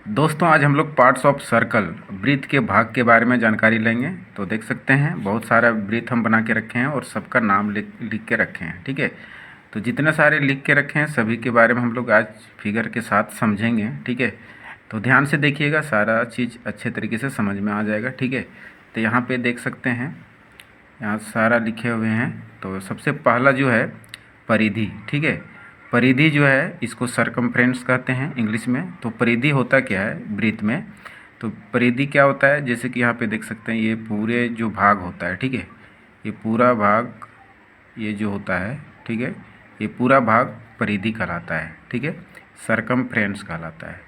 दोस्तों आज हम लोग पार्ट्स ऑफ सर्कल वृत्त के भाग के बारे में जानकारी लेंगे। तो देख सकते हैं बहुत सारा वृत्त हम बना के रखे हैं और सबका नाम लिख के रखे हैं। ठीक है, तो जितने सारे लिख के रखे हैं सभी के बारे में हम लोग आज फिगर के साथ समझेंगे। ठीक है, तो ध्यान से देखिएगा, सारा चीज़ अच्छे तरीके से समझ में आ जाएगा। ठीक है, तो यहाँ पे देख सकते हैं, यहाँ सारा लिखे हुए हैं। तो सबसे पहला जो है परिधि। ठीक है, परिधि जो है इसको सरकमफ्रेंस कहते हैं इंग्लिश में। तो परिधि होता क्या है वृत्त में, तो परिधि क्या होता है, जैसे कि यहाँ पे देख सकते हैं ये पूरे जो भाग होता है। ठीक है, ये पूरा भाग ये जो होता है, ठीक है, ये पूरा भाग परिधि कहलाता है। ठीक है, सरकमफ्रेंस कहलाता है।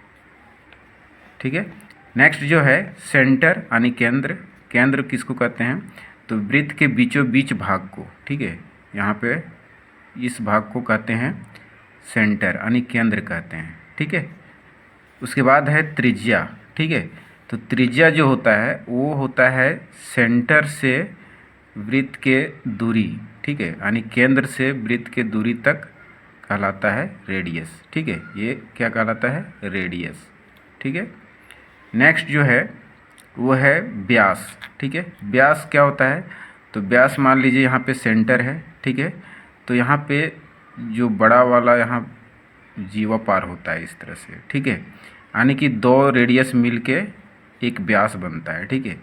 ठीक है, नेक्स्ट जो है सेंटर यानी केंद्र। केंद्र किसको कहते हैं, तो वृत्त के बीचों बीच भाग को। ठीक है, यहाँ पे इस भाग को कहते हैं सेंटर यानी केंद्र कहते हैं। ठीक है, उसके बाद है त्रिज्या। ठीक है, तो त्रिज्या जो होता है वो होता है सेंटर से वृत्त के दूरी। ठीक है, यानी केंद्र से वृत्त के दूरी तक कहलाता है रेडियस। ठीक है, ये क्या कहलाता है, रेडियस। ठीक है, नेक्स्ट जो है वो है व्यास। ठीक है, व्यास क्या होता है, तो व्यास मान लीजिए यहाँ पे सेंटर है। ठीक है, तो यहाँ पे जो बड़ा वाला यहाँ जीवा पार होता है इस तरह से। ठीक है, यानी कि दो रेडियस मिलके एक व्यास बनता है। ठीक है,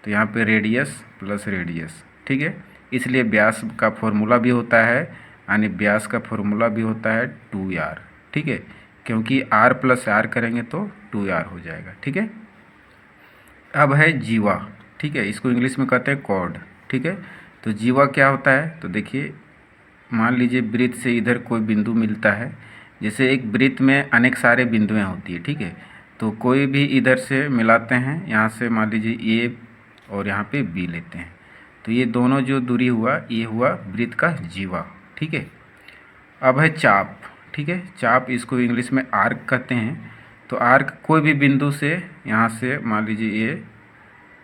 तो यहाँ पे रेडियस प्लस रेडियस। ठीक है, इसलिए व्यास का फॉर्मूला भी होता है, यानी व्यास का फॉर्मूला भी होता है 2r। ठीक है, क्योंकि r प्लस r करेंगे तो 2r हो जाएगा। ठीक है, अब है जीवा। ठीक है, इसको इंग्लिश में कहते हैं कॉर्ड। ठीक है, तो जीवा क्या होता है, तो देखिए मान लीजिए वृत्त से इधर कोई बिंदु मिलता है। जैसे एक वृत्त में अनेक सारे बिंदुएं होती है। ठीक है, तो कोई भी इधर से मिलाते हैं, यहाँ से मान लीजिए ए और यहाँ पे बी लेते हैं, तो ये दोनों जो दूरी हुआ ये हुआ वृत्त का जीवा। ठीक है, अब है चाप। ठीक है, चाप इसको इंग्लिश में आर्क कहते हैं। तो आर्क कोई भी बिंदु से यहाँ से मान लीजिए ये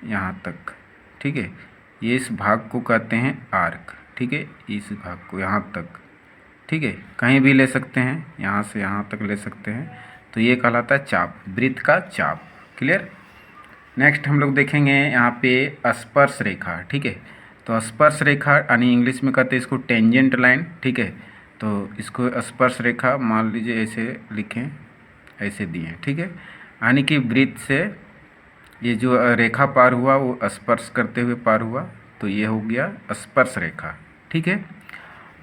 यहाँ तक। ठीक है, ये इस भाग को कहते हैं आर्क। ठीक है, इस भाग को यहाँ तक। ठीक है, कहीं भी ले सकते हैं, यहाँ से यहाँ तक ले सकते हैं, तो ये कहलाता है चाप, वृत्त का चाप। क्लियर। नेक्स्ट हम लोग देखेंगे यहाँ पे स्पर्श रेखा। ठीक है, तो स्पर्श रेखा यानी इंग्लिश में कहते हैं इसको टेंजेंट लाइन। ठीक है, तो इसको स्पर्श रेखा मान लीजिए ऐसे लिखें, ऐसे दिए। ठीक है, यानी कि वृत्त से ये जो रेखा पार हुआ वो स्पर्श करते हुए पार हुआ, तो ये हो गया स्पर्श रेखा। ठीक है,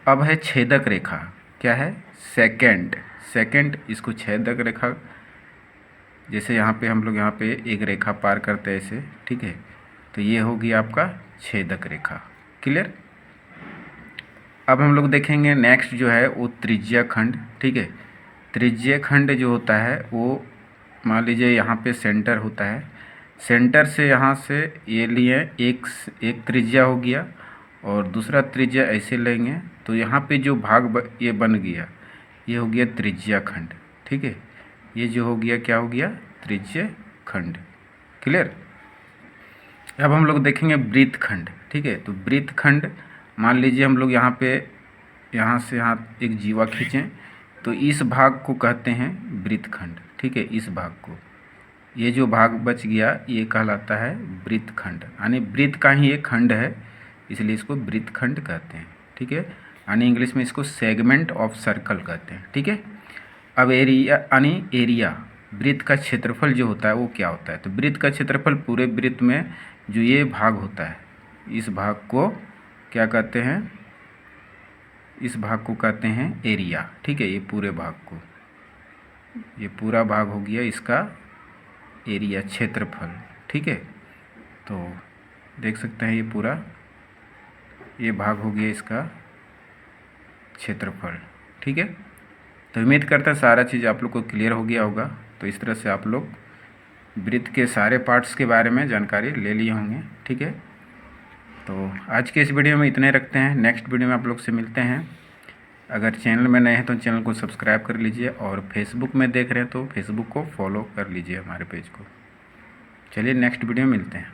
अब है छेदक रेखा। क्या है, सेकेंड। सेकेंड इसको छेदक रेखा, जैसे यहाँ पे हम लोग यहाँ पे एक रेखा पार करते हैं ऐसे। ठीक है, तो ये होगी आपका छेदक रेखा। क्लियर। अब हम लोग देखेंगे नेक्स्ट जो है वो त्रिज्या खंड। ठीक है, त्रिज्या खंड जो होता है वो मान लीजिए यहाँ पे सेंटर होता है। सेंटर से यहाँ से ये लिए एक त्रिज्या हो गया और दूसरा त्रिज्या ऐसे लेंगे, तो यहाँ पे जो भाग ये बन गया ये हो गया त्रिज्या खंड। ठीक है, ये जो हो गया क्या हो गया, त्रिज्या खंड। क्लियर। अब हम लोग देखेंगे वृत्त खंड। ठीक है, तो वृत्त खंड मान लीजिए हम लोग यहाँ पे यहाँ से यहाँ एक जीवा खींचें, तो इस भाग को कहते हैं वृत्त खंड। ठीक है, इस भाग को, ये जो भाग बच गया ये कहलाता है वृत्त खंड, यानी वृत्त का ही एक खंड है, इसलिए इसको वृत्त खंड कहते हैं। ठीक है, यानी इंग्लिश में इसको सेगमेंट ऑफ सर्कल कहते हैं। ठीक है, अब एरिया यानी एरिया, वृत्त का क्षेत्रफल जो होता है वो क्या होता है, तो वृत्त का क्षेत्रफल पूरे वृत्त में जो ये भाग होता है इस भाग को क्या कहते हैं, इस भाग को कहते हैं एरिया। ठीक है, ये पूरे भाग को, ये पूरा भाग हो गया इसका एरिया, क्षेत्रफल। ठीक है, तो देख सकते हैं ये पूरा ये भाग हो गया इसका क्षेत्रफल। ठीक है, तो उम्मीद करता है सारा चीज़ आप लोग को क्लियर हो गया होगा। तो इस तरह से आप लोग वृत्त के सारे पार्ट्स के बारे में जानकारी ले लिए होंगे। ठीक है, तो आज के इस वीडियो में इतने रखते हैं, नेक्स्ट वीडियो में आप लोग से मिलते हैं। अगर चैनल में नए हैं तो चैनल को सब्सक्राइब कर लीजिए, और फेसबुक में देख रहे हैं तो फेसबुक को फॉलो कर लीजिए हमारे पेज को। चलिए नेक्स्ट वीडियो में मिलते हैं।